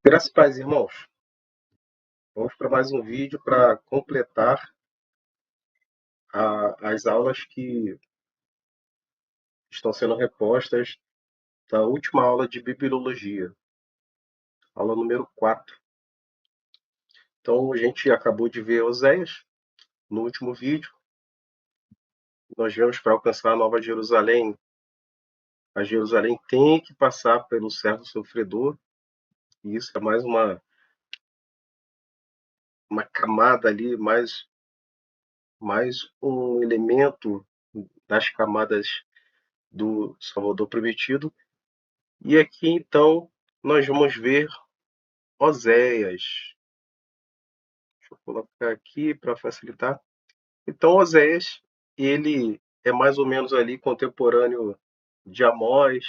Graças e paz, irmãos. Vamos para mais um vídeo para completar as aulas que estão sendo repostas da última aula de Bibliologia, aula número 4. Então, a gente acabou de ver Oséias no último vídeo. Nós vemos para alcançar a Nova Jerusalém. A Jerusalém tem que passar pelo servo sofredor, e isso é mais uma camada ali, mais um elemento das camadas do Salvador prometido. E aqui, então, nós vamos ver Oséias. Deixa eu colocar aqui para facilitar. Então, Oséias, ele é mais ou menos ali contemporâneo de Amós.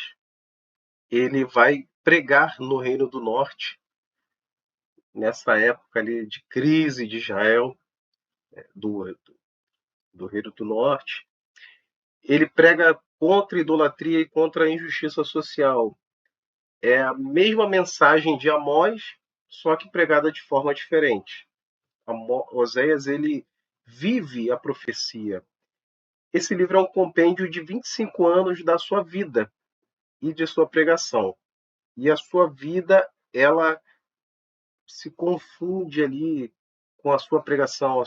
Ele vai pregar no Reino do Norte, nessa época ali de crise de Israel, do Reino do Norte. Ele prega contra a idolatria e contra a injustiça social. É a mesma mensagem de Amós, só que pregada de forma diferente. Oséias, ele vive a profecia. Esse livro é um compêndio de 25 anos da sua vida e de sua pregação. E a sua vida, ela se confunde ali com a sua pregação,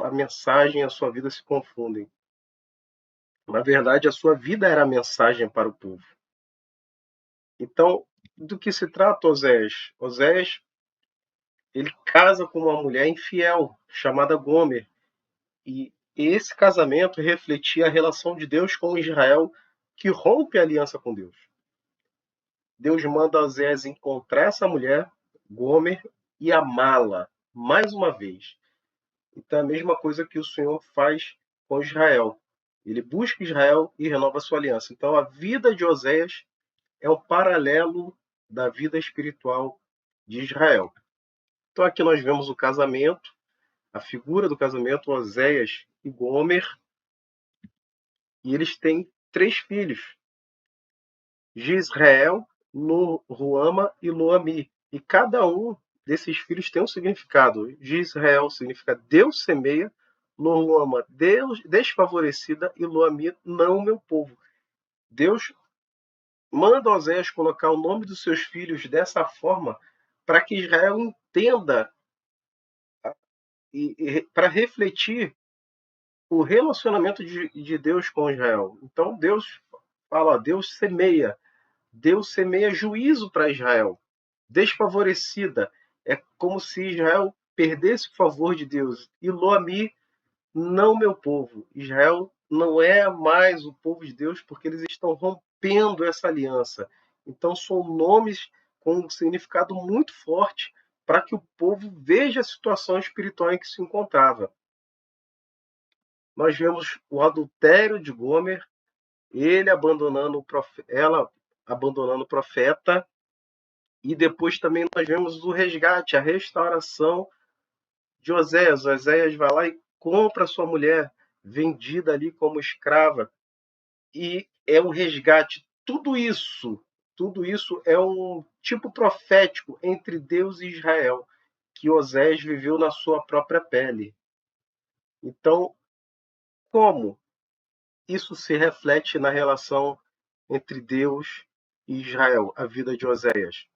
a mensagem e a sua vida se confundem. Na verdade, a sua vida era a mensagem para o povo. Então, do que se trata Oséias? Oséias, ele casa com uma mulher infiel, chamada Gomer. E esse casamento refletia a relação de Deus com Israel, que rompe a aliança com Deus. Deus manda Oséias encontrar essa mulher, Gomer, e amá-la mais uma vez. Então é a mesma coisa que o Senhor faz com Israel. Ele busca Israel e renova sua aliança. Então a vida de Oséias é um paralelo da vida espiritual de Israel. Então aqui nós vemos o casamento, a figura do casamento, Oséias e Gomer, e eles têm 3 filhos: Jezreel, Ruama e Loami. E cada um desses filhos tem um significado. Jezreel significa Deus semeia, Ruama, Deus desfavorecida, e Loami, não meu povo. Deus manda Oséias colocar o nome dos seus filhos dessa forma para que Israel entenda e para refletir o relacionamento de Deus com Israel. Então Deus fala, Deus semeia juízo para Israel, desfavorecida. É como se Israel perdesse o favor de Deus. E Loami, não meu povo. Israel não é mais o povo de Deus porque eles estão rompendo essa aliança. Então são nomes com um significado muito forte para que o povo veja a situação espiritual em que se encontrava. Nós vemos o adultério de Gomer, ela abandonando o profeta, e depois também nós vemos o resgate, a restauração de Oséias. Oséias vai lá e compra sua mulher, vendida ali como escrava, e é um resgate. Tudo isso é um tipo profético entre Deus e Israel, que Oséias viveu na sua própria pele. Então, como isso se reflete na relação entre Deus e Israel, a vida de Oséias?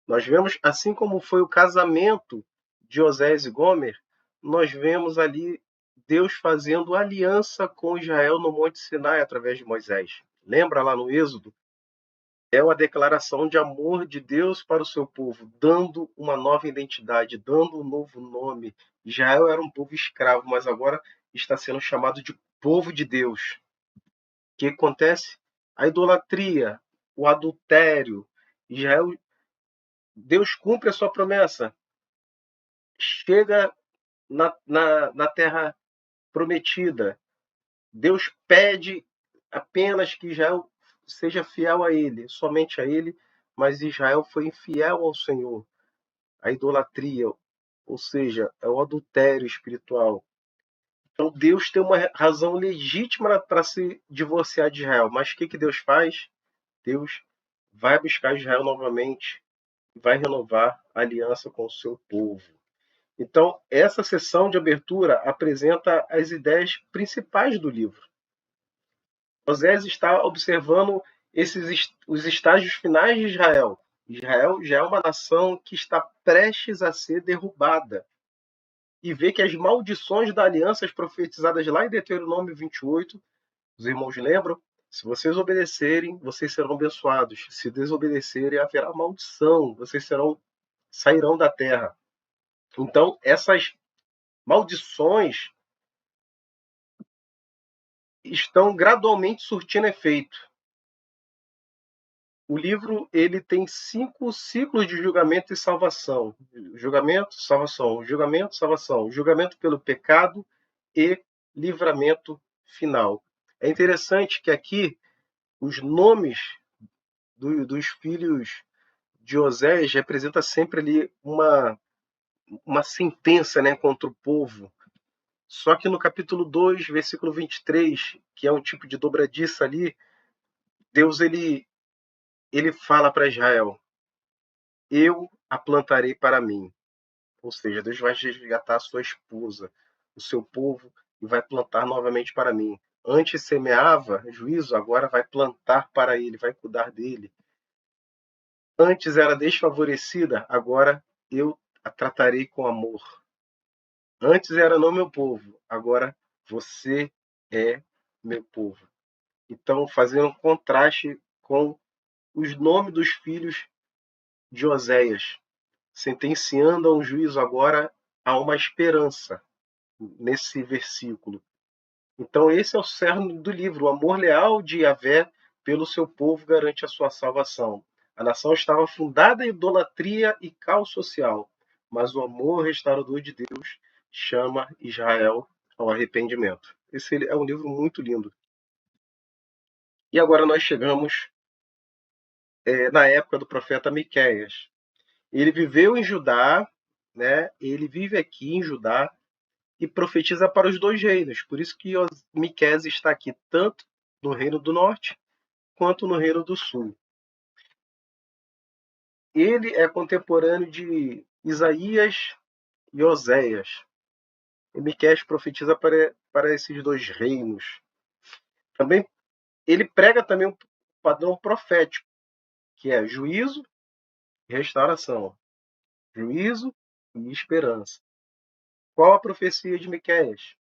Nós vemos, assim como foi o casamento de Oséias e Gomer, nós vemos ali Deus fazendo aliança com Israel no Monte Sinai através de Moisés. Lembra lá no Êxodo? É uma declaração de amor de Deus para o seu povo, dando uma nova identidade, dando um novo nome. Israel era um povo escravo, mas agora está sendo chamado de povo de Deus. O que acontece? A idolatria, o adultério. Deus cumpre a sua promessa. Chega na terra prometida. Deus pede apenas que Israel seja fiel a ele, somente a ele, mas Israel foi infiel ao Senhor. A idolatria, ou seja, é o adultério espiritual. Então Deus tem uma razão legítima para se divorciar de Israel. Mas o que Deus faz? Deus vai buscar Israel novamente e vai renovar a aliança com o seu povo. Então, essa sessão de abertura apresenta as ideias principais do livro. Osés está observando os estágios finais de Israel. Israel já é uma nação que está prestes a ser derrubada. E vê que as maldições da aliança profetizadas lá em Deuteronômio 28, os irmãos lembram? Se vocês obedecerem, vocês serão abençoados. Se desobedecerem, haverá maldição. Vocês sairão da terra. Então, essas maldições estão gradualmente surtindo efeito. O livro ele tem 5 ciclos de julgamento e salvação. Julgamento, salvação, julgamento, salvação, julgamento pelo pecado e livramento final. É interessante que aqui os nomes dos filhos de Osés representa sempre ali uma sentença, né, contra o povo. Só que no capítulo 2, versículo 23, que é um tipo de dobradiça ali, Deus ele fala para Israel: eu a plantarei para mim. Ou seja, Deus vai resgatar a sua esposa, o seu povo, e vai plantar novamente para mim. Antes semeava juízo, agora vai plantar para ele, vai cuidar dele. Antes era desfavorecida, agora eu a tratarei com amor. Antes era não meu povo, agora você é meu povo. Então, fazendo um contraste com os nomes dos filhos de Oséias, sentenciando a um juízo agora a uma esperança nesse versículo. Então, esse é o cerne do livro. O amor leal de Yahvé pelo seu povo garante a sua salvação. A nação estava fundada em idolatria e caos social, mas o amor restaurador de Deus chama Israel ao arrependimento. Esse é um livro muito lindo. E agora nós chegamos na época do profeta Miqueias. Ele viveu em Judá, né? Ele vive aqui em Judá e profetiza para os dois reinos. Por isso que Miqueias está aqui tanto no reino do norte quanto no reino do sul. Ele é contemporâneo de Isaías e Oséias. E Miqueias profetiza para esses dois reinos. Também ele prega também um padrão profético, que é juízo e restauração, juízo e esperança. Qual a profecia de Miqueias?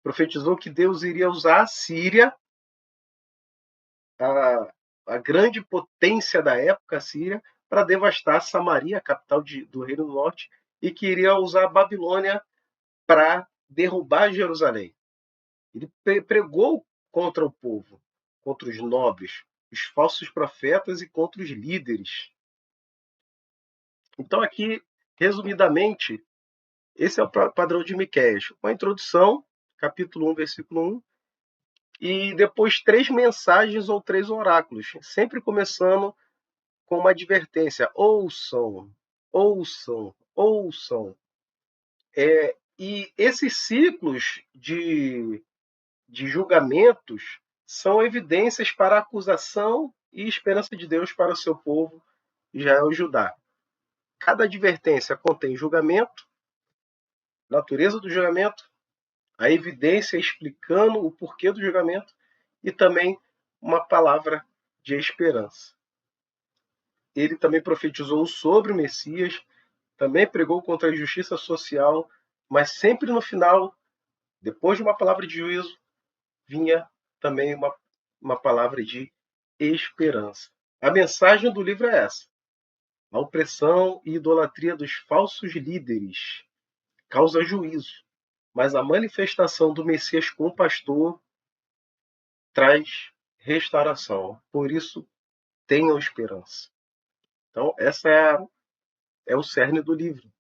Profetizou que Deus iria usar a Síria, a grande potência da época, a Síria, para devastar Samaria, a capital do Reino do Norte, e que iria usar a Babilônia para derrubar Jerusalém. Ele pregou contra o povo, contra os nobres, os falsos profetas e contra os líderes. Então, aqui, resumidamente, esse é o padrão de Miqueias. Uma introdução, capítulo 1, versículo 1, e depois 3 mensagens ou 3 oráculos, sempre começando com uma advertência: ouçam, ouçam, ouçam. E esses ciclos de julgamentos são evidências para a acusação e esperança de Deus para o seu povo, Israel e Judá. Cada advertência contém julgamento, natureza do julgamento, a evidência explicando o porquê do julgamento e também uma palavra de esperança. Ele também profetizou sobre o Messias, também pregou contra a injustiça social, mas sempre no final, depois de uma palavra de juízo, vinha também uma palavra de esperança. A mensagem do livro é essa: a opressão e idolatria dos falsos líderes causa juízo, mas a manifestação do Messias como pastor traz restauração. Por isso, tenham esperança. Então, essa é o cerne do livro.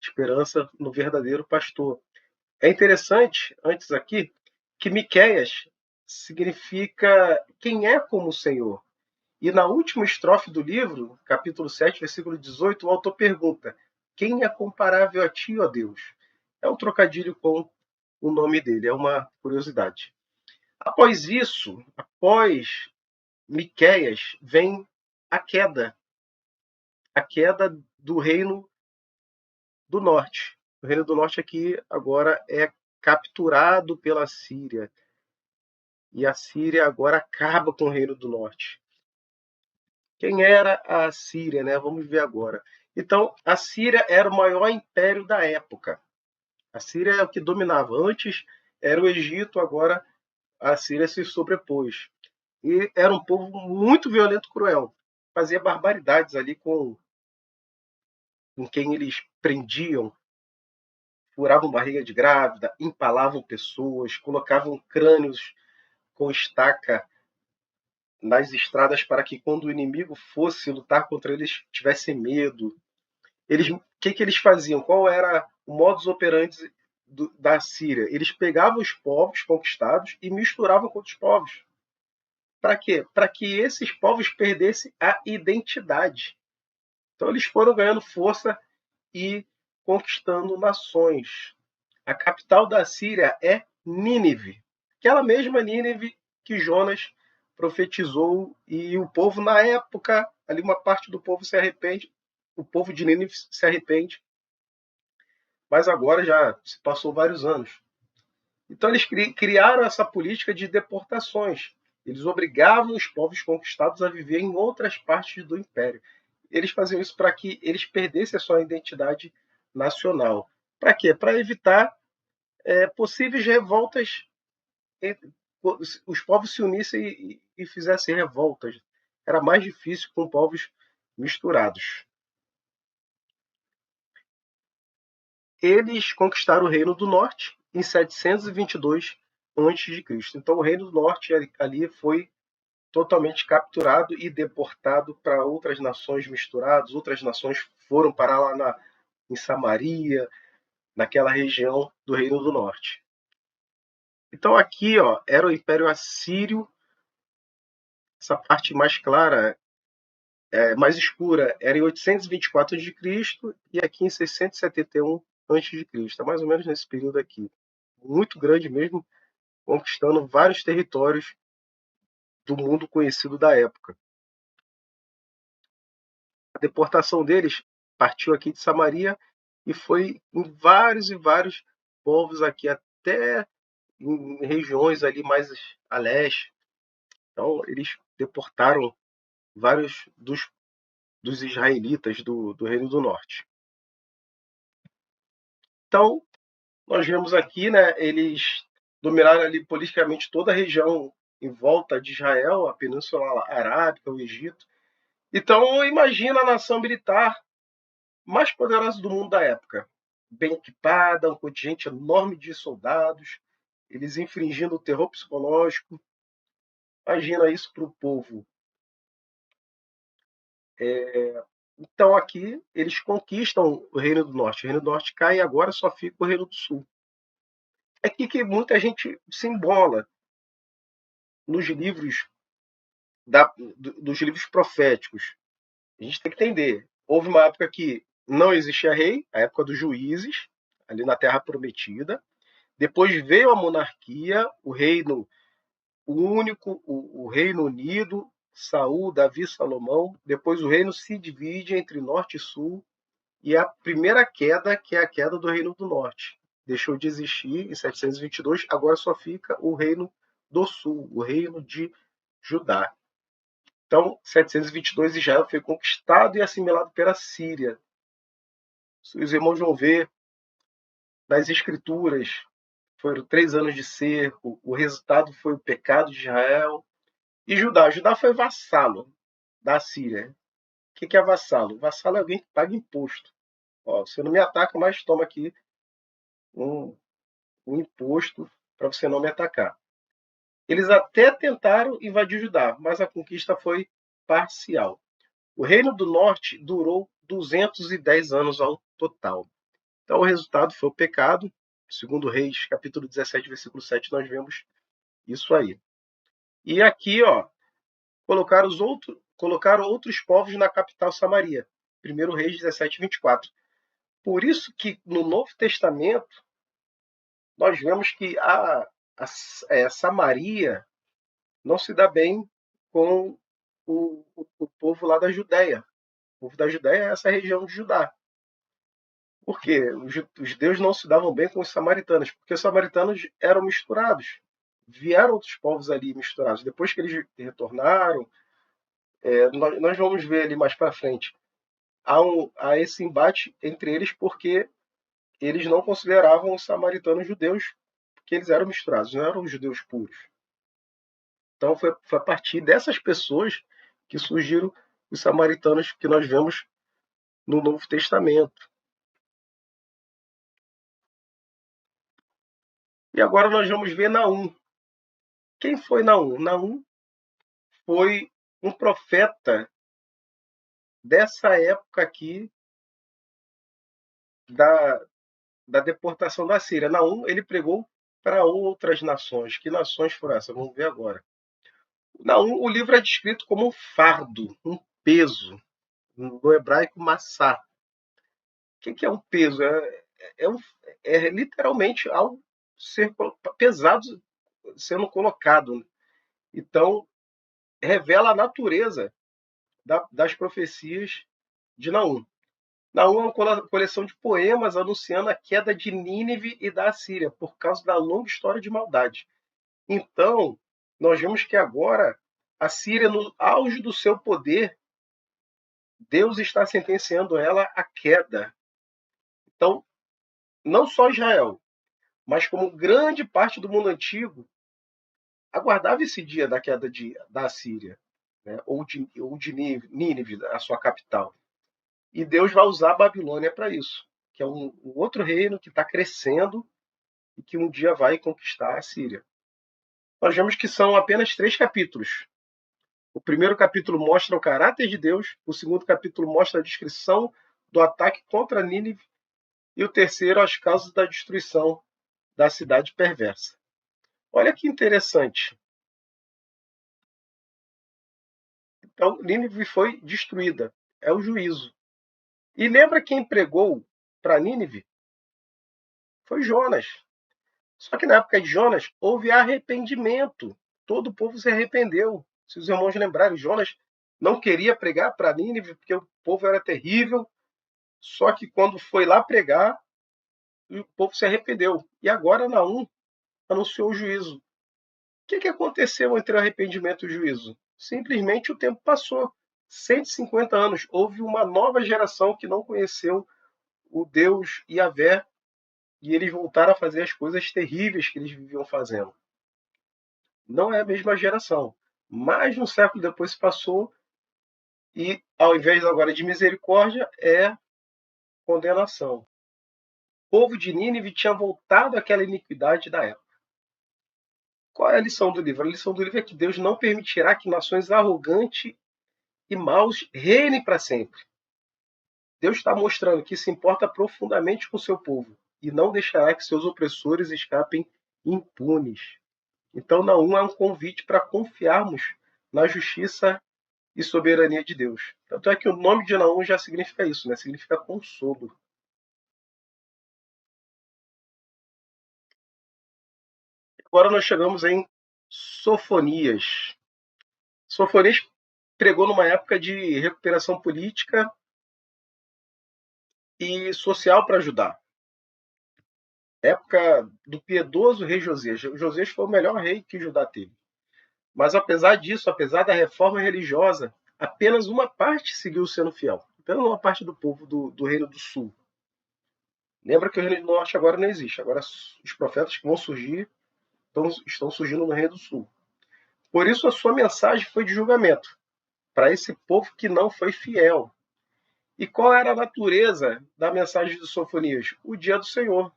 Esperança no verdadeiro pastor. É interessante, antes aqui, que Miqueias significa quem é como o Senhor. E na última estrofe do livro, capítulo 7, versículo 18, o autor pergunta: quem é comparável a ti, ó Deus? É um trocadilho com o nome dele, é uma curiosidade. Após isso, após Miqueias, vem a queda. a queda do Reino do Norte. O Reino do Norte aqui agora é capturado pela Síria. E a Síria agora acaba com o Reino do Norte. Quem era a Síria, né? Vamos ver agora. Então, a Síria era o maior império da época. A Síria é o que dominava. Antes era o Egito, agora a Síria se sobrepôs. E era um povo muito violento e cruel. Fazia barbaridades ali com quem eles prendiam, furavam barriga de grávida, empalavam pessoas, colocavam crânios com estaca nas estradas para que quando o inimigo fosse lutar contra eles tivesse medo. O que eles faziam? Qual era o modus operandi da Síria? Eles pegavam os povos conquistados e misturavam com outros povos. Para quê? Para que esses povos perdessem a identidade. Então eles foram ganhando força e conquistando nações. A capital da Síria é Nínive, aquela mesma Nínive que Jonas profetizou, e o povo na época, ali uma parte do povo se arrepende, o povo de Nínive se arrepende, mas agora já se passou vários anos. Então eles criaram essa política de deportações. Eles obrigavam os povos conquistados a viver em outras partes do império. Eles faziam isso para que eles perdessem a sua identidade nacional. Para quê? Para evitar possíveis revoltas, os povos se unissem e fizessem revoltas. Era mais difícil com povos misturados. Eles conquistaram o Reino do Norte em 722 a.C. Então o Reino do Norte ali foi totalmente capturado e deportado para outras nações misturadas. Outras nações foram parar lá em Samaria, naquela região do Reino do Norte. Então aqui era o Império Assírio. Essa parte mais clara, mais escura, era em 824 a.C. e aqui em 671 a.C. É mais ou menos nesse período aqui. Muito grande mesmo, conquistando vários territórios do mundo conhecido da época. A deportação deles partiu aqui de Samaria e foi em vários e vários povos aqui, até em regiões ali mais a leste. Então, eles deportaram vários dos israelitas do Reino do Norte. Então, nós vemos aqui, né, eles dominaram ali politicamente toda a região em volta de Israel, a Península Arábica, o Egito. Então, imagina a nação militar mais poderosa do mundo da época. Bem equipada, um contingente enorme de soldados, eles infringindo o terror psicológico. Imagina isso para o povo. Então, aqui, eles conquistam o Reino do Norte. O Reino do Norte cai e agora só fica o Reino do Sul. É aqui que muita gente se embola nos livros dos livros proféticos. A gente tem que entender. Houve uma época que não existia rei, a época dos juízes, ali na Terra Prometida. Depois veio a monarquia, o reino único, o Reino Unido, Saul, Davi, Salomão. Depois o reino se divide entre norte e sul. E a primeira queda, que é a queda do Reino do Norte. Deixou de existir em 722, agora só fica o Reino do Sul, o Reino de Judá. Então, 722, Israel foi conquistado e assimilado pela Síria. Os irmãos vão ver nas Escrituras, foram 3 anos de cerco, o resultado foi o pecado de Israel. E Judá? Judá foi vassalo da Síria. O que é vassalo? Vassalo é alguém que paga imposto. Você não me ataca, mas toma aqui um imposto para você não me atacar. Eles até tentaram invadir Judá, mas a conquista foi parcial. O Reino do Norte durou 210 anos ao total. Então o resultado foi o pecado. Segundo Reis, capítulo 17, versículo 7, nós vemos isso aí. E aqui, colocaram outros povos na capital Samaria. 1 Reis 17, 24. Por isso que no Novo Testamento nós vemos que Samaria não se dá bem com o povo lá da Judéia. O povo da Judéia é essa região de Judá. Por quê? Os judeus não se davam bem com os samaritanos, porque os samaritanos eram misturados. Vieram outros povos ali misturados. Depois que eles retornaram, nós vamos ver ali mais para frente, há esse embate entre eles porque eles não consideravam os samaritanos judeus, porque eles eram misturados, não eram judeus puros. Então foi a partir dessas pessoas que surgiram os samaritanos que nós vemos no Novo Testamento. E agora nós vamos ver Naum. Quem foi Naum? Naum foi um profeta dessa época aqui da deportação da Síria. Naum, ele pregou para outras nações. Que nações foram essas? Vamos ver agora. Naum, o livro é descrito como um fardo, um peso, no hebraico massá. O que é um peso? É literalmente algo ser pesado sendo colocado. Então, revela a natureza das profecias de Naum. Naum é uma coleção de poemas anunciando a queda de Nínive e da Assíria, por causa da longa história de maldade. Então, nós vemos que agora a Síria, no auge do seu poder, Deus está sentenciando ela à queda. Então, não só Israel, mas como grande parte do mundo antigo, aguardava esse dia da queda da Assíria, né? ou de Nínive, a sua capital. E Deus vai usar a Babilônia para isso, que é um outro reino que está crescendo e que um dia vai conquistar a Síria. Nós vemos que são apenas 3 capítulos. O primeiro capítulo mostra o caráter de Deus, o segundo capítulo mostra a descrição do ataque contra Nínive, e o terceiro, as causas da destruição da cidade perversa. Olha que interessante. Então, Nínive foi destruída. É o juízo. E lembra quem pregou para Nínive? Foi Jonas. Só que na época de Jonas houve arrependimento. Todo o povo se arrependeu. Se os irmãos lembrarem, Jonas não queria pregar para Nínive porque o povo era terrível. Só que quando foi lá pregar, o povo se arrependeu. E agora Naum anunciou o juízo. O que aconteceu entre o arrependimento e o juízo? Simplesmente o tempo passou. 150 anos. Houve uma nova geração que não conheceu o Deus Yahvé, e eles voltaram a fazer as coisas terríveis que eles viviam fazendo. Não é a mesma geração. Mais de um século depois se passou, e ao invés agora de misericórdia, é condenação. O povo de Nínive tinha voltado àquela iniquidade da época. Qual é a lição do livro? A lição do livro é que Deus não permitirá que nações arrogantes e maus reinem para sempre. Deus está mostrando que se importa profundamente com o seu povo e não deixará que seus opressores escapem impunes. Então, Naum é um convite para confiarmos na justiça e soberania de Deus. Tanto é que o nome de Naum já significa isso, né? Significa consolo. Agora nós chegamos em Sofonias. Sofonias pregou numa época de recuperação política e social para Judá. Época do piedoso rei Josias. Josias foi o melhor rei que Judá teve. Mas apesar disso, apesar da reforma religiosa, apenas uma parte seguiu sendo fiel. Apenas uma parte do povo do Reino do Sul. Lembra que o Reino do Norte agora não existe. Agora os profetas que vão surgir estão surgindo no Reino do Sul. Por isso a sua mensagem foi de julgamento para esse povo que não foi fiel. E qual era a natureza da mensagem de Sofonias? O dia do Senhor.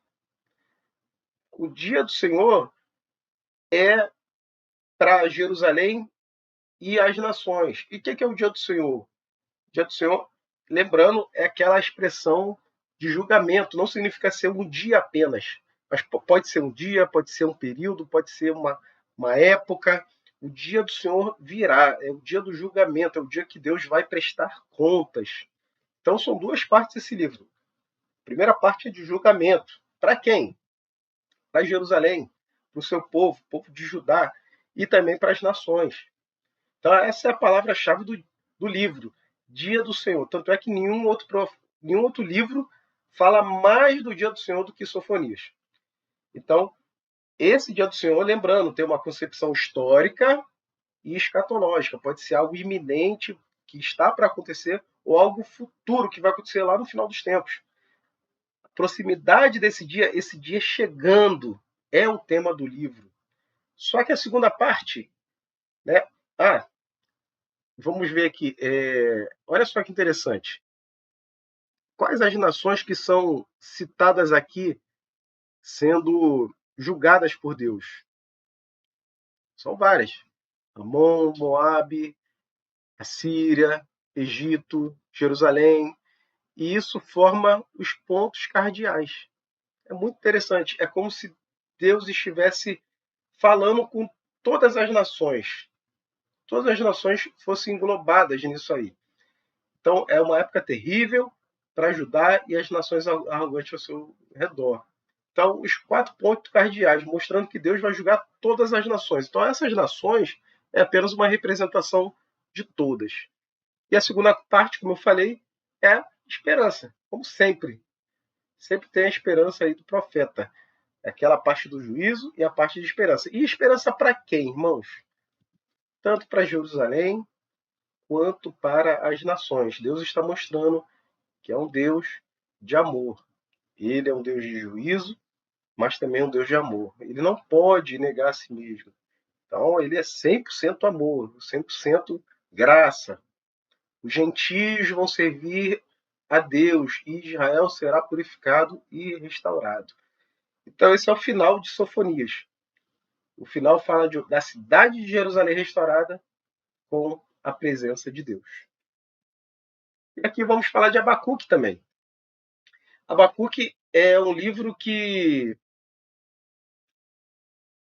O dia do Senhor é para Jerusalém e as nações. E o que é o dia do Senhor? O dia do Senhor, lembrando, é aquela expressão de julgamento. Não significa ser um dia apenas, mas pode ser um dia, pode ser um período, pode ser uma época. O dia do Senhor virá, é o dia do julgamento, é o dia que Deus vai prestar contas. Então são 2 partes desse livro. A primeira parte é de julgamento. Para quem? Para Jerusalém, para o seu povo, o povo de Judá, e também para as nações. Então essa é a palavra-chave do livro. dia do Senhor. Tanto é que nenhum outro livro fala mais do dia do Senhor do que Sofonias. Então, esse dia do Senhor, lembrando, tem uma concepção histórica e escatológica. Pode ser algo iminente que está para acontecer ou algo futuro que vai acontecer lá no final dos tempos. A proximidade desse dia, esse dia chegando, é o tema do livro. Só que a segunda parte, né? Vamos ver aqui. Olha só que interessante. Quais as nações que são citadas aqui sendo julgadas por Deus? São várias. Amon, Moabe, Assíria, Egito, Jerusalém. E isso forma os pontos cardeais. É muito interessante. É como se Deus estivesse falando com todas as nações. Todas as nações fossem englobadas nisso aí. Então, é uma época terrível para Judá e as nações arrogantes ao seu redor. Então, os 4 pontos cardeais, mostrando que Deus vai julgar todas as nações. Então, essas nações é apenas uma representação de todas. E a segunda parte, como eu falei, é esperança, como sempre. Sempre tem a esperança aí do profeta. Aquela parte do juízo e a parte de esperança. E esperança para quem, irmãos? Tanto para Jerusalém quanto para as nações. Deus está mostrando que é um Deus de amor. Ele é um Deus de juízo, mas também é um Deus de amor. Ele não pode negar a si mesmo. Então, ele é 100% amor, 100% graça. Os gentios vão servir a Deus e Israel será purificado e restaurado. Então, esse é o final de Sofonias. O final fala da cidade de Jerusalém restaurada com a presença de Deus. E aqui vamos falar de Abacuque também. Abacuque é um livro que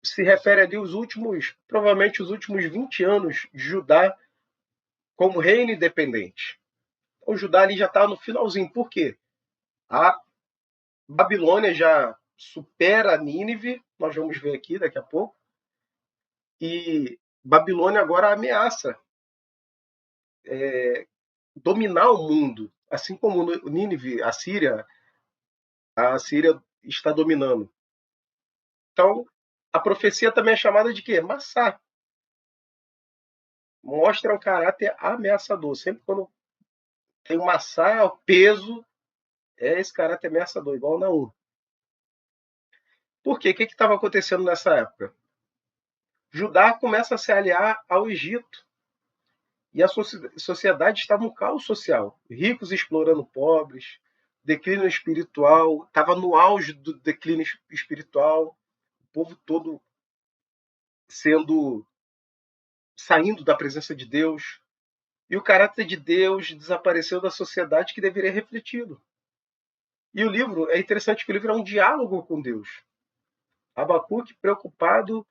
se refere ali provavelmente os últimos 20 anos de Judá como reino independente. O Judá ali já está no finalzinho. Por quê? A Babilônia já supera Nínive, nós vamos ver aqui daqui a pouco, e Babilônia agora ameaça dominar o mundo, assim como Nínive, a Síria está dominando. Então, a profecia também é chamada de quê? Massá. Mostra um caráter ameaçador. Sempre quando tem um massá, o peso, é esse caráter ameaçador, igual na U. Por quê? O que estava acontecendo nessa época? Judá começa a se aliar ao Egito. E a sociedade estava um caos social. Ricos explorando pobres, declínio espiritual, estava no auge do declínio espiritual, o povo todo saindo da presença de Deus. E o caráter de Deus desapareceu da sociedade que deveria refleti-lo. E o livro, é interessante que o livro é um diálogo com Deus. Abacuque preocupado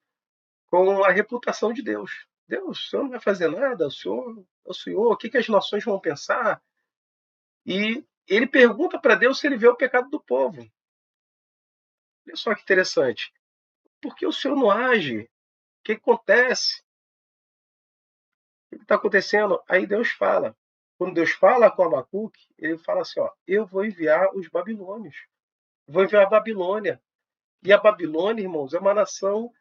com a reputação de Deus. Deus, o Senhor não vai fazer nada? O Senhor, o que as nações vão pensar? E ele pergunta para Deus se ele vê o pecado do povo. Olha só que interessante. Por que o Senhor não age? O que acontece? O que está acontecendo? Aí Deus fala. Quando Deus fala com Abacuque, ele fala assim, eu vou enviar os babilônios. Vou enviar a Babilônia. E a Babilônia, irmãos, é uma nação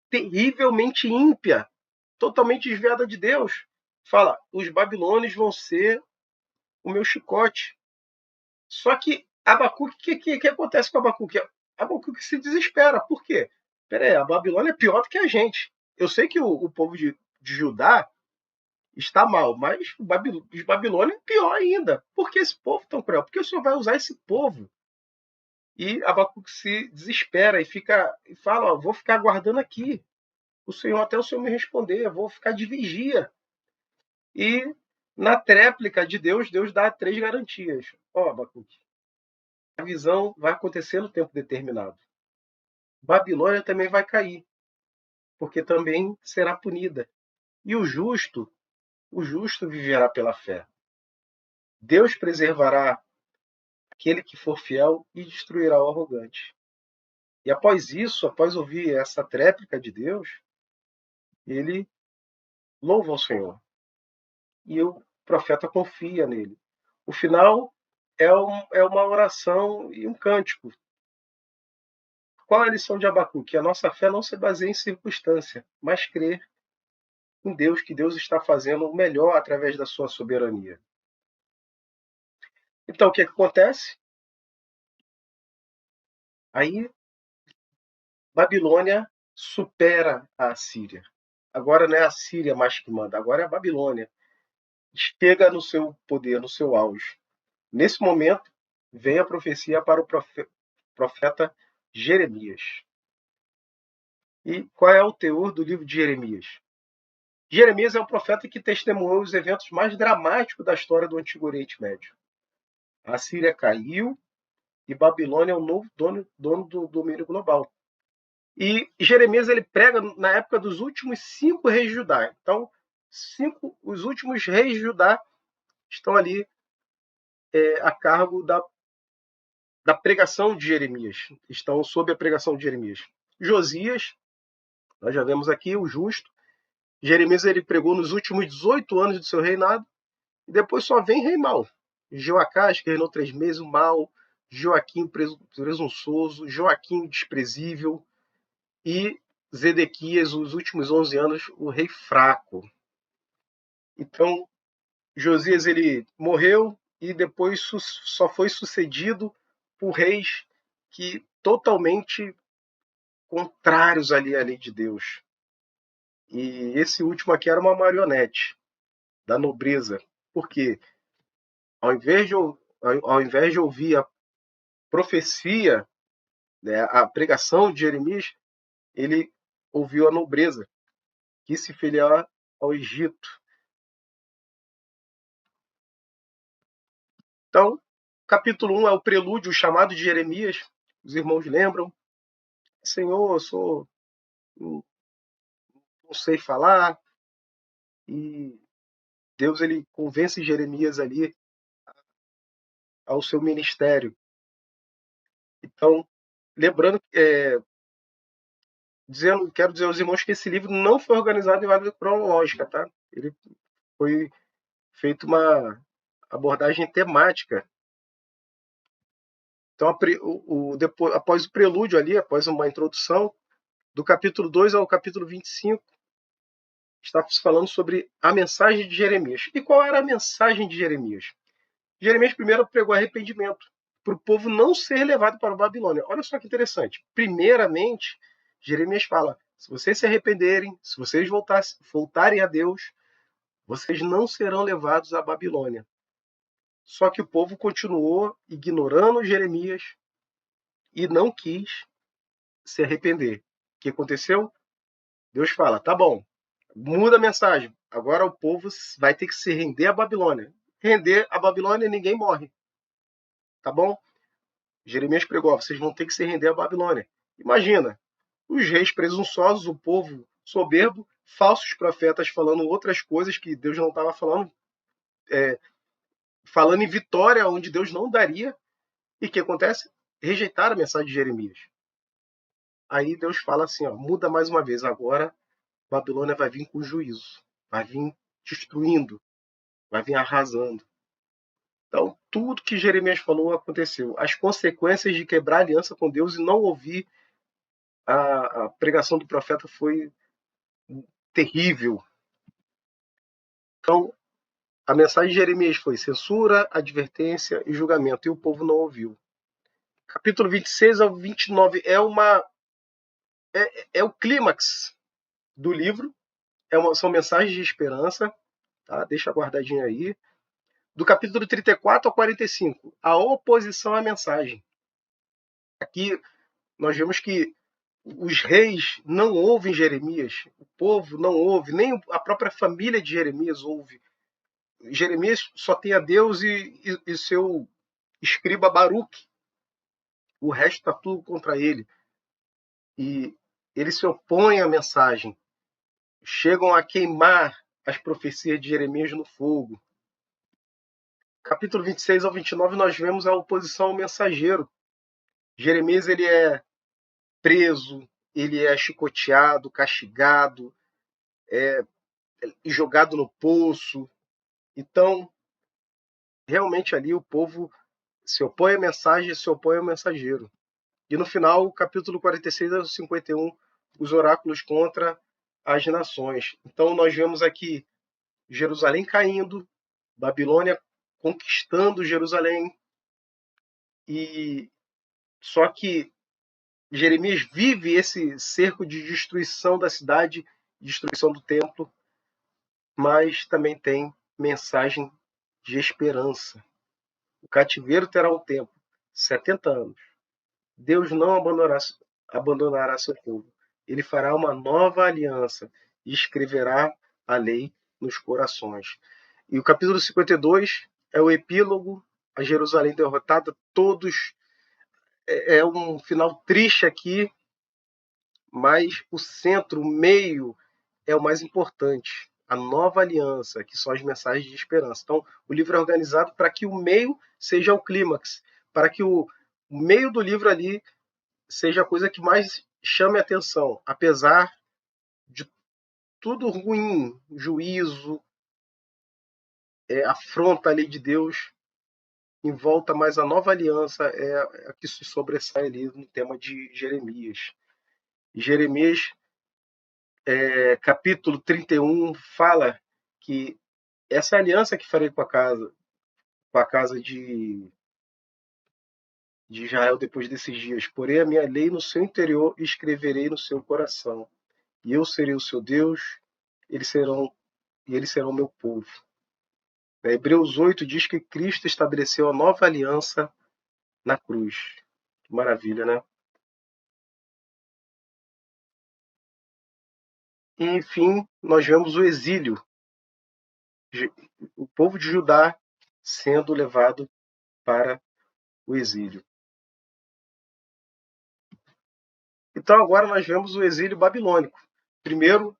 terrivelmente ímpia, totalmente desviada de Deus. Fala, os babilônios vão ser o meu chicote. Só que Abacuque, o que acontece com Abacuque? Abacuque se desespera. Por quê? Peraí, a Babilônia é pior do que a gente. Eu sei que o povo de Judá está mal, mas os babilônios é pior ainda. Por que esse povo tão cruel? Por que o Senhor vai usar esse povo? E Abacuque se desespera e fala, vou ficar aguardando aqui. Até o Senhor me responder, eu vou ficar de vigia. E na tréplica de Deus, Deus dá 3 garantias. Abacuque, a visão vai acontecer no tempo determinado. Babilônia também vai cair, porque também será punida. E o justo viverá pela fé. Deus preservará aquele que for fiel e destruirá o arrogante. E após isso, após ouvir essa tréplica de Deus, ele louva ao Senhor. E o profeta confia nele. O final é uma oração e um cântico. Qual é a lição de Abacuque? A nossa fé não se baseia em circunstância, mas crer em Deus, que Deus está fazendo o melhor através da sua soberania. Então, o que acontece? Aí, Babilônia supera a Assíria. Agora não é a Assíria mais que manda, agora é a Babilônia. Chega no seu poder, no seu auge. Nesse momento, vem a profecia para o profeta Jeremias. E qual é o teor do livro de Jeremias? Jeremias é um profeta que testemunhou os eventos mais dramáticos da história do Antigo Oriente Médio. A Síria caiu e Babilônia é o novo dono do domínio global. E Jeremias ele prega na época dos últimos 5 reis de Judá. Então, os últimos reis de Judá estão ali a cargo da pregação de Jeremias. Estão sob a pregação de Jeremias. Josias, nós já vemos aqui, o justo. Jeremias ele pregou nos últimos 18 anos do seu reinado. E depois só vem rei mau. Joacás, que reinou 3 meses, mau. Joaquim, presunçoso. Joaquim, desprezível. E Zedequias, os últimos 11 anos, o rei fraco. Então, Josias ele morreu e depois só foi sucedido por reis que totalmente contrários ali à lei de Deus. E esse último aqui era uma marionete da nobreza. Por quê? Ao invés de ouvir a profecia, né, a pregação de Jeremias, ele ouviu a nobreza, que se filiar ao Egito. Então, capítulo 1 é o prelúdio, o chamado de Jeremias. Os irmãos lembram? Senhor, eu não sei falar. E Deus ele convence Jeremias ali ao seu ministério. Então, lembrando, quero dizer aos irmãos que esse livro não foi organizado em ordem cronológica, tá? Ele foi feito uma abordagem temática. Então, depois, após o prelúdio ali, após uma introdução, do capítulo 2 ao capítulo 25, está falando sobre a mensagem de Jeremias. E qual era a mensagem de Jeremias? Jeremias primeiro pregou arrependimento, para o povo não ser levado para a Babilônia. Olha só que interessante. Primeiramente, Jeremias fala, se vocês se arrependerem, se vocês voltarem a Deus, vocês não serão levados à Babilônia. Só que o povo continuou ignorando Jeremias e não quis se arrepender. O que aconteceu? Deus fala, tá bom, muda a mensagem. Agora o povo vai ter que se render à Babilônia. Render à Babilônia ninguém morre. Tá bom? Jeremias pregou, vocês vão ter que se render à Babilônia. Imagina, os reis presunçosos, o povo soberbo, falsos profetas falando outras coisas que Deus não estava falando, falando em vitória onde Deus não daria. E o que acontece? Rejeitaram a mensagem de Jeremias. Aí Deus fala assim, ó, muda mais uma vez, agora Babilônia vai vir com juízo, vai vir destruindo, vai vir arrasando. Então, tudo que Jeremias falou aconteceu. As consequências de quebrar a aliança com Deus e não ouvir a pregação do profeta foi terrível. Então, a mensagem de Jeremias foi censura, advertência e julgamento, e o povo não ouviu. Capítulo 26 ao 29 é o clímax do livro, são mensagens de esperança, tá? Deixa guardadinho aí. Do capítulo 34 ao 45, a oposição à mensagem. Aqui nós vemos que os reis não ouvem Jeremias, o povo não ouve, nem a própria família de Jeremias ouve. Jeremias só tem a Deus e seu escriba Baruque. O resto está tudo contra ele. E eles se opõem à mensagem. Chegam a queimar as profecias de Jeremias no fogo. Capítulo 26 ao 29, nós vemos a oposição ao mensageiro. Jeremias ele é preso, ele é chicoteado, castigado, jogado no poço. Então, realmente ali o povo se opõe à mensagem, se opõe ao mensageiro. E no final, o capítulo 46 ao 51, os oráculos contra as nações. Então nós vemos aqui Jerusalém caindo, Babilônia conquistando Jerusalém, e só que Jeremias vive esse cerco de destruição da cidade, destruição do templo, mas também tem mensagem de esperança. O cativeiro terá um tempo, 70 anos. Deus não abandonará seu povo. Ele fará uma nova aliança e escreverá a lei nos corações. E o capítulo 52 é o epílogo a Jerusalém derrotada. Todos é um final triste aqui, mas o centro, o meio, é o mais importante. A nova aliança, que são as mensagens de esperança. Então, o livro é organizado para que o meio seja o clímax, para que o meio do livro ali seja a coisa que mais chame a atenção, apesar de tudo ruim, juízo, afronta à lei de Deus, em volta, mas a nova aliança é a que se sobressai ali no tema de Jeremias. Jeremias, capítulo 31, fala que essa aliança que farei com a casa de Israel depois desses dias. Porém, a minha lei no seu interior e escreverei no seu coração. E eu serei o seu Deus, eles serão o meu povo. Hebreus 8 diz que Cristo estabeleceu a nova aliança na cruz. Que maravilha, né? E, enfim, nós vemos o exílio. O povo de Judá sendo levado para o exílio. Então agora nós vemos o exílio babilônico. Primeiro,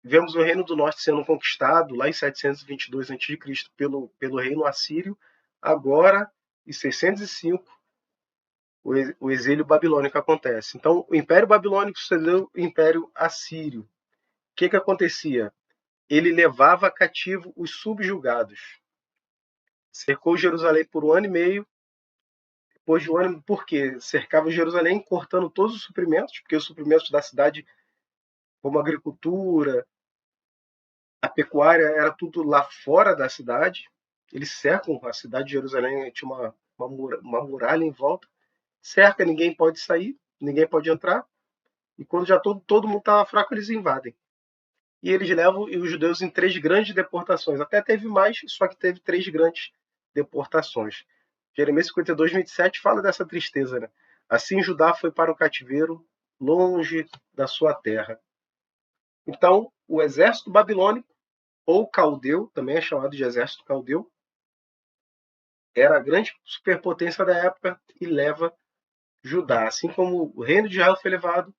vemos o Reino do Norte sendo conquistado lá em 722 a.C. pelo reino assírio. Agora, em 605, o exílio babilônico acontece. Então, o Império Babilônico sucedeu o Império Assírio. O que acontecia? Ele levava cativo os subjugados. Cercou Jerusalém por 1 ano e meio. Depois de 1 ano, por quê? Cercava Jerusalém cortando todos os suprimentos, porque os suprimentos da cidade, como a agricultura, a pecuária, era tudo lá fora da cidade. Eles cercam a cidade de Jerusalém, tinha uma muralha em volta. Cerca, ninguém pode sair, ninguém pode entrar. E quando já todo mundo estava fraco, eles invadem. E eles levam os judeus em 3 grandes deportações. Até teve mais, só que teve 3 grandes deportações. Jeremias 52, 27 fala dessa tristeza, né? Assim Judá foi para o cativeiro, longe da sua terra. Então, o exército babilônico, ou caldeu, também é chamado de exército caldeu, era a grande superpotência da época e leva Judá. Assim como o reino de Israel foi levado,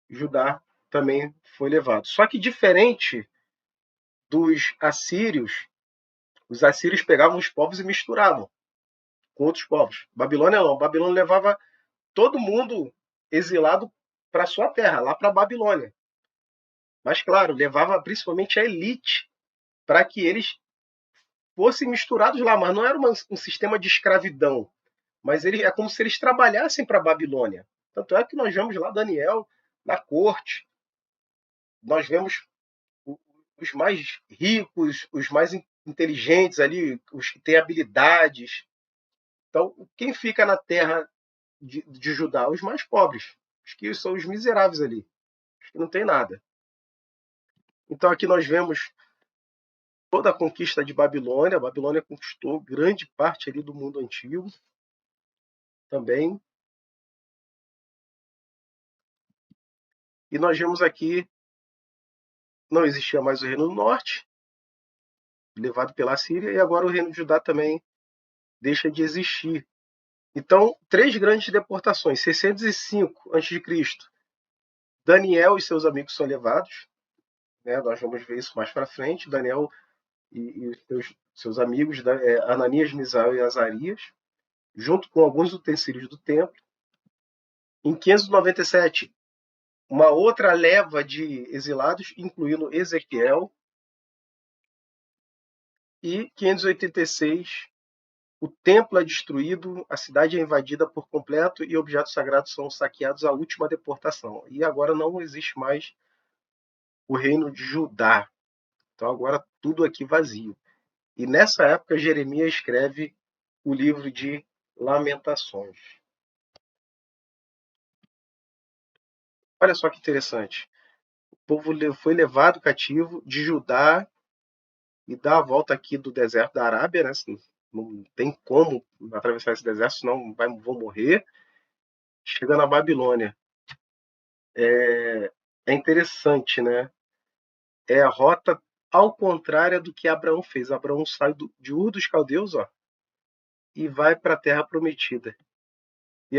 Judá também foi levado. Só que diferente dos assírios, os assírios pegavam os povos e misturavam com outros povos. Babilônia não. Babilônia levava todo mundo exilado para sua terra, lá para a Babilônia. Mas, claro, levava principalmente a elite para que eles fossem misturados lá. Mas não era um sistema de escravidão. Mas é como se eles trabalhassem para a Babilônia. Tanto é que nós vemos lá Daniel na corte. Nós vemos os mais ricos, os mais inteligentes ali, os que têm habilidades. Então, quem fica na terra de Judá? Os mais pobres, os que são os miseráveis ali, os que não têm nada. Então, aqui nós vemos toda a conquista de Babilônia. A Babilônia conquistou grande parte ali do mundo antigo também. E nós vemos aqui, não existia mais o Reino do Norte, levado pela Síria, e agora o Reino de Judá também deixa de existir. Então, 3 grandes deportações. 605 a.C., Daniel e seus amigos são levados. Né? Nós vamos ver isso mais para frente. Daniel e seus amigos, Ananias, Misael e Azarias, junto com alguns utensílios do templo. Em 597, uma outra leva de exilados, incluindo Ezequiel, E 586, o templo é destruído, a cidade é invadida por completo e objetos sagrados são saqueados, a última deportação. E agora não existe mais o reino de Judá. Então agora tudo aqui vazio. E nessa época Jeremias escreve o livro de Lamentações. Olha só que interessante. O povo foi levado cativo de Judá e dá a volta aqui do deserto da Arábia, né? Não tem como atravessar esse deserto, senão vão morrer. Chega na Babilônia. É interessante, né? É a rota ao contrário do que Abraão fez. Abraão sai de Ur dos Caldeus, ó, e vai para a Terra Prometida. E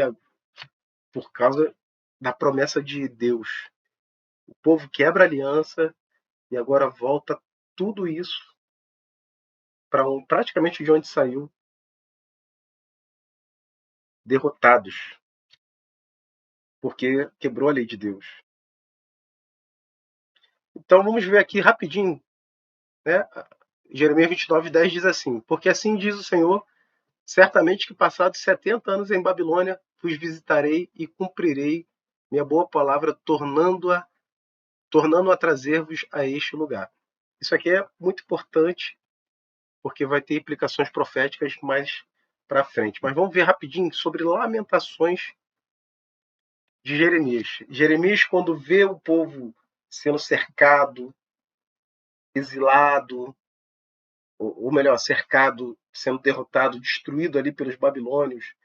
por causa da promessa de Deus. O povo quebra a aliança e agora volta tudo isso para praticamente de onde saiu, derrotados, porque quebrou a lei de Deus. Então vamos ver aqui rapidinho, né? Jeremias 29:10 diz assim: porque assim diz o Senhor, certamente que passados 70 anos em Babilônia, vos visitarei e cumprirei minha boa palavra, tornando-a trazer-vos a este lugar. Isso aqui é muito importante, porque vai ter implicações proféticas mais para frente. Mas vamos ver rapidinho sobre lamentações de Jeremias. Jeremias, quando vê o povo sendo cercado, exilado, ou melhor, cercado, sendo derrotado, destruído ali pelos babilônios,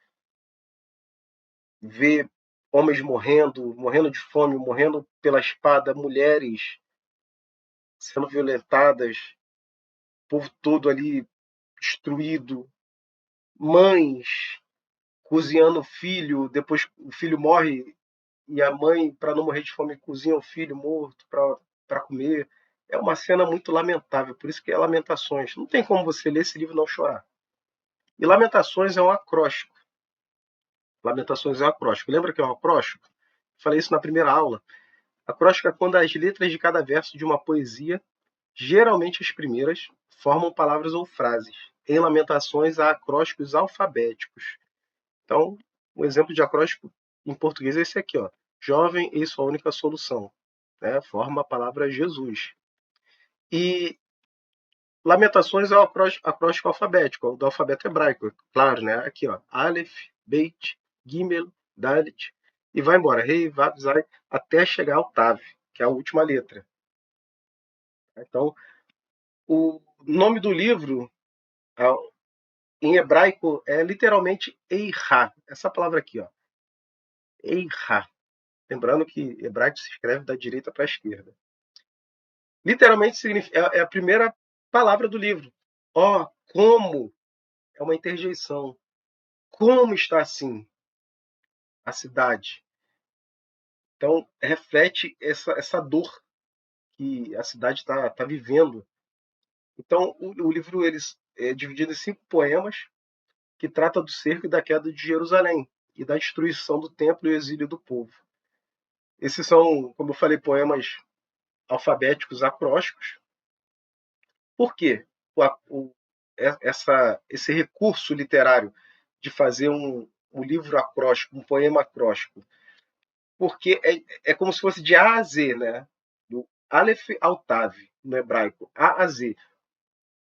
vê homens morrendo de fome, morrendo pela espada, mulheres sendo violentadas, o povo todo ali destruído, mães cozinhando o filho, depois o filho morre e a mãe, para não morrer de fome, cozinha o filho morto para comer. É uma cena muito lamentável, por isso que é Lamentações. Não tem como você ler esse livro e não chorar. E Lamentações é um acróstico. Lamentações é um acróstico. Lembra que é um acróstico? Falei isso na primeira aula. Acróstico é quando as letras de cada verso de uma poesia, geralmente as primeiras, formam palavras ou frases. Em Lamentações há acrósticos alfabéticos. Então, um exemplo de acróstico em português é esse aqui, ó. Jovem e sua única solução. Né? Forma a palavra Jesus. E Lamentações é o acróstico alfabético, do alfabeto hebraico, claro, né? Aqui, ó. Aleph, Beit, Gimel, Dalet, e vai embora. Rei, Vav, Zai, até chegar ao Tav, que é a última letra. Então, o nome do livro, em hebraico, é literalmente Eirá. Essa palavra aqui, ó. Eirá. Lembrando que hebraico se escreve da direita para a esquerda. Literalmente é a primeira palavra do livro. Ó, como é uma interjeição. Como está assim a cidade? Então, reflete essa dor que a cidade está vivendo. Então, o livro é dividido em 5 poemas que trata do cerco e da queda de Jerusalém e da destruição do templo e o exílio do povo. Esses são, como eu falei, poemas alfabéticos acrósticos. Por quê? Esse recurso literário de fazer um livro acróstico, um poema acróstico, porque é como se fosse de A a Z, né? Do Aleph ao Tav, no hebraico, A a Z.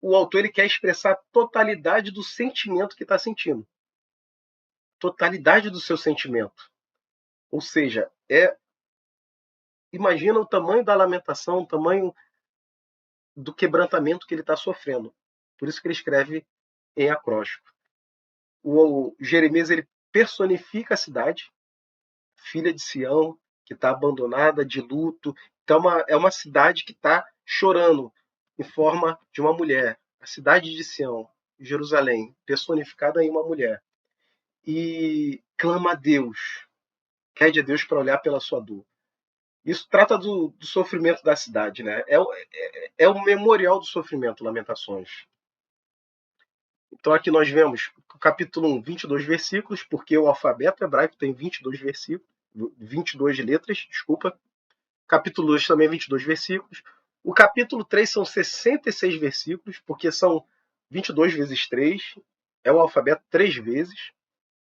O autor ele quer expressar a totalidade do sentimento que está sentindo. Totalidade do seu sentimento. Ou seja, imagina o tamanho da lamentação, o tamanho do quebrantamento que ele está sofrendo. Por isso que ele escreve em acróstico. O Jeremias ele personifica a cidade, filha de Sião, que está abandonada, de luto. Então é uma cidade que está chorando em forma de uma mulher. A cidade de Sião, Jerusalém, personificada em uma mulher. E clama a Deus, pede a Deus para olhar pela sua dor. Isso trata do sofrimento da cidade, né? É o memorial do sofrimento, Lamentações. Então aqui nós vemos o capítulo 1, 22 versículos, porque o alfabeto hebraico tem 22 versículos, 22 letras, desculpa. Capítulo 2 também 22 versículos. O capítulo 3 são 66 versículos, porque são 22 vezes 3 é o alfabeto 3 vezes.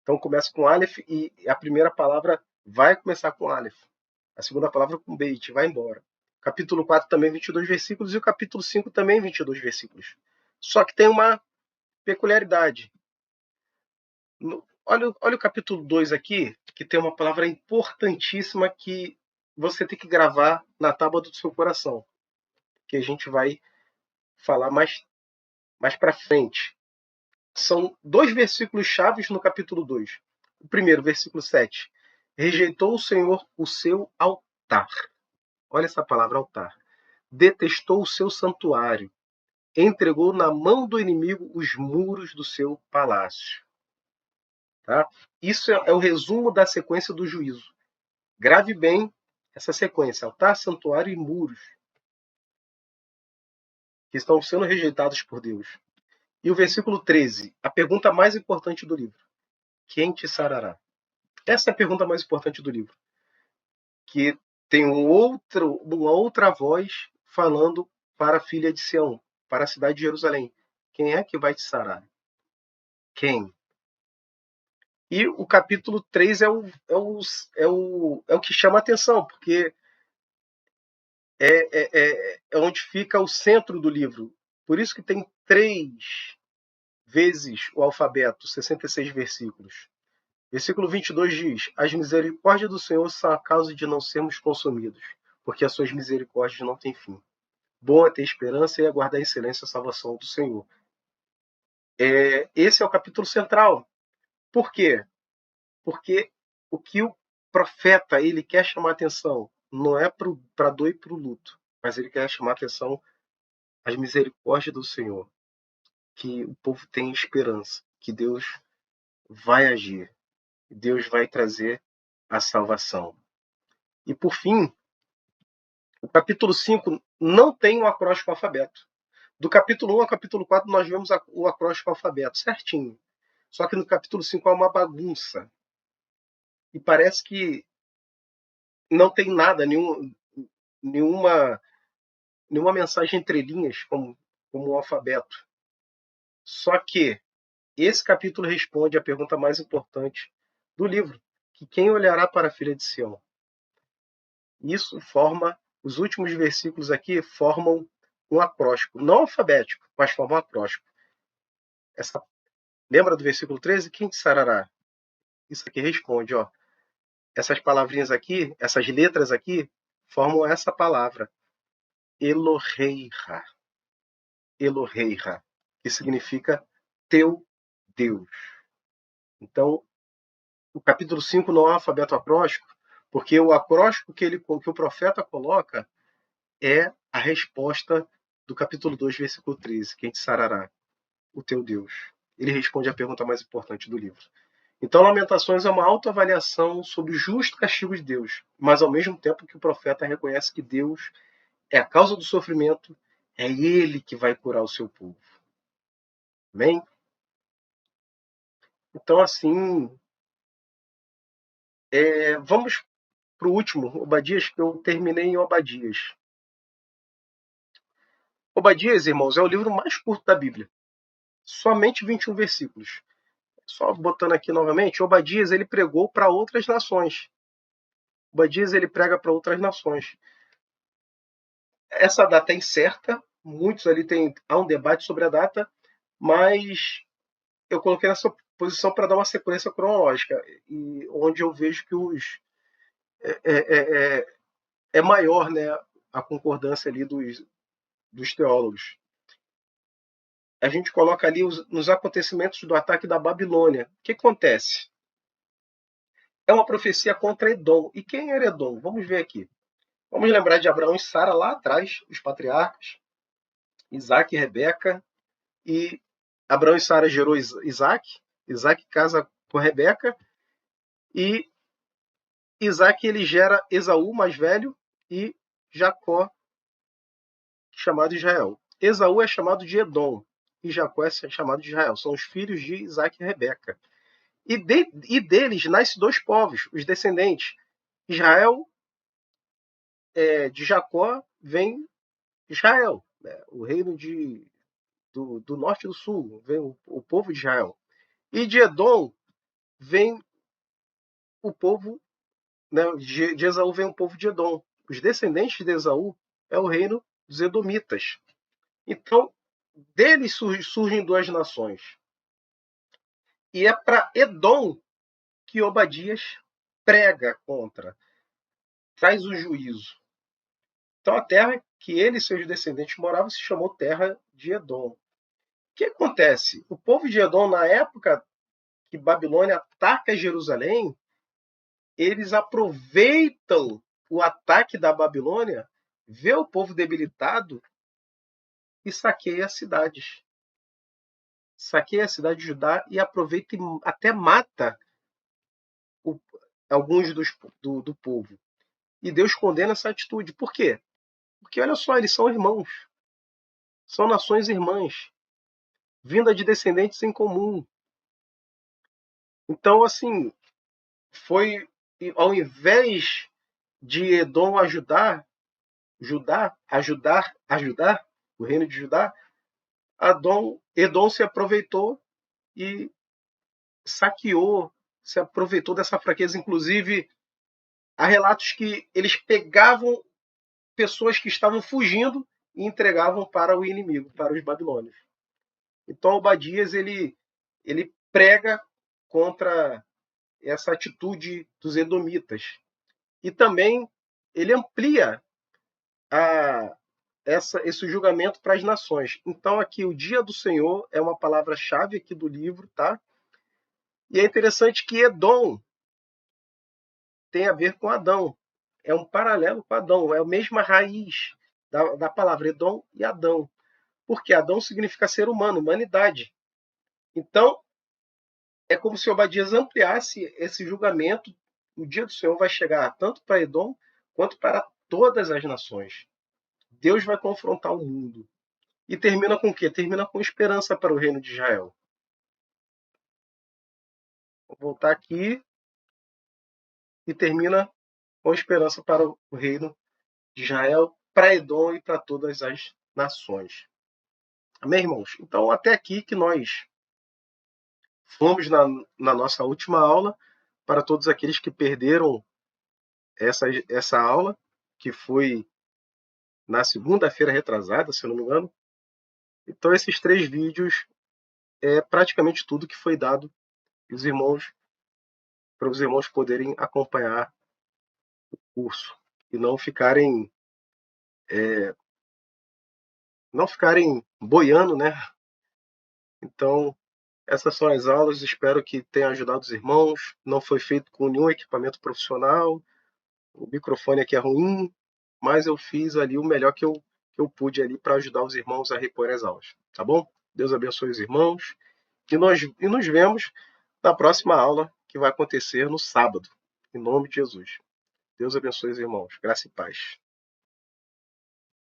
Então começa com Aleph e a primeira palavra vai começar com Aleph. A segunda palavra com Beit, vai embora. Capítulo 4 também 22 versículos e o capítulo 5 também 22 versículos. Só que tem uma peculiaridade. Olha o capítulo 2 aqui, que tem uma palavra importantíssima que você tem que gravar na tábua do seu coração, que a gente vai falar mais para frente. São dois versículos chaves no capítulo 2. O primeiro, versículo 7. Rejeitou o Senhor o seu altar. Olha essa palavra, altar. Detestou o seu santuário. Entregou na mão do inimigo os muros do seu palácio. Tá? Isso é o resumo da sequência do juízo. Grave bem essa sequência: altar, santuário e muros, que estão sendo rejeitados por Deus. E o versículo 13, a pergunta mais importante do livro: quem te sarará? Essa é a pergunta mais importante do livro. Que tem uma outra voz falando para a filha de Sião, para a cidade de Jerusalém. Quem é que vai te sarar? Quem? E o capítulo 3 é o que chama a atenção, porque é onde fica o centro do livro. Por isso que tem 3 vezes o alfabeto, 66 versículos. Versículo 22 diz: as misericórdias do Senhor são a causa de não sermos consumidos, porque as suas misericórdias não têm fim. Bom é ter esperança e aguardar em silêncio a salvação do Senhor. Esse é o capítulo central. Por quê? Porque o que o profeta ele quer chamar a atenção não é para a dor e para o luto, mas ele quer chamar a atenção às misericórdias do Senhor, que o povo tem esperança, que Deus vai agir, Deus vai trazer a salvação. E por fim, o capítulo 5 não tem um acróstico alfabeto. Do capítulo 1 ao capítulo 4 nós vemos o acróstico alfabeto certinho. Só que no capítulo 5 é uma bagunça. E parece que não tem nada, nenhuma mensagem entre linhas como um alfabeto. Só que esse capítulo responde a pergunta mais importante do livro, que quem olhará para a filha de Sião? Isso forma, os últimos versículos aqui formam um acróstico, não alfabético, mas formam um acróstico. Lembra do versículo 13? Quem te sarará? Isso aqui responde, ó. Essas palavrinhas aqui, essas letras aqui, formam essa palavra, Eloheira. Eloheira, que significa teu Deus. Então, o capítulo 5 não é um alfabeto acróstico, porque o acróstico que o profeta coloca é a resposta do capítulo 2, versículo 13. Quem te sarará? O teu Deus. Ele responde à pergunta mais importante do livro. Então, Lamentações é uma autoavaliação sobre o justo castigo de Deus, mas ao mesmo tempo que o profeta reconhece que Deus é a causa do sofrimento, é Ele que vai curar o seu povo. Amém? Então, assim, vamos para o último, Obadias, que eu terminei em Obadias. Obadias, irmãos, é o livro mais curto da Bíblia. Somente 21 versículos. Só botando aqui novamente, Obadias ele pregou para outras nações. Obadias ele prega para outras nações. Essa data é incerta, muitos ali há um debate sobre a data, mas eu coloquei nessa posição para dar uma sequência cronológica, e onde eu vejo que é maior, né, a concordância ali dos teólogos. A gente coloca ali nos acontecimentos do ataque da Babilônia. O que acontece? É uma profecia contra Edom. E quem era Edom? Vamos ver aqui. Vamos lembrar de Abraão e Sara lá atrás, os patriarcas, Isaac e Rebeca. E Abraão e Sara gerou Isaac. Isaac casa com Rebeca. E Isaac ele gera Esaú, mais velho, e Jacó, chamado Israel. Esaú é chamado de Edom. E Jacó é chamado de Israel. São os filhos de Isaac e Rebeca. E deles nascem dois povos, os descendentes. Israel, de Jacó, vem Israel, né? O reino do norte e do sul, vem o povo de Israel. E de Edom vem o povo, né, de Esaú vem o povo de Edom. Os descendentes de Esaú é o reino dos Edomitas. Então, deles surgem duas nações. E é para Edom que Obadias prega contra, traz o juízo. Então, a terra que ele e seus descendentes moravam se chamou Terra de Edom. O que acontece? O povo de Edom, na época que Babilônia ataca Jerusalém, eles aproveitam o ataque da Babilônia, vê o povo debilitado e saqueia as cidades. Saqueia a cidade de Judá e aproveita e até mata alguns do povo. E Deus condena essa atitude. Por quê? Porque, olha só, eles são irmãos. São nações irmãs, vinda de descendentes em comum. Então, assim, foi, ao invés de Edom ajudar o reino de Judá, Edom se aproveitou e saqueou, se aproveitou dessa fraqueza. Inclusive, há relatos que eles pegavam pessoas que estavam fugindo e entregavam para o inimigo, para os babilônios. Então, Obadias ele prega contra essa atitude dos edomitas. E também ele amplia esse julgamento para as nações. Então, aqui, o dia do Senhor é uma palavra-chave aqui do livro, tá? E é interessante que Edom tem a ver com Adão. É um paralelo com Adão, é a mesma raiz da palavra Edom e Adão. Porque Adão significa ser humano, humanidade. Então, é como se Obadias ampliasse esse julgamento. O dia do Senhor vai chegar tanto para Edom quanto para todas as nações. Deus vai confrontar o mundo. E termina com o quê? Termina com esperança para o reino de Israel. Vou voltar aqui e termina com esperança para o reino de Israel, para Edom e para todas as nações. Amém, irmãos? Então, até aqui que nós fomos na nossa última aula. Para todos aqueles que perderam essa aula, que foi na segunda-feira retrasada, se eu não me engano. Então, esses 3 vídeos é praticamente tudo que foi dado para os irmãos poderem acompanhar o curso e não ficarem boiando, né? Então, essas são as aulas, espero que tenha ajudado os irmãos. Não foi feito com nenhum equipamento profissional, o microfone aqui é ruim, mas eu fiz ali o melhor que eu pude ali para ajudar os irmãos a repor as aulas, tá bom? Deus abençoe os irmãos e nos vemos na próxima aula que vai acontecer no sábado, em nome de Jesus. Deus abençoe os irmãos, graça e paz.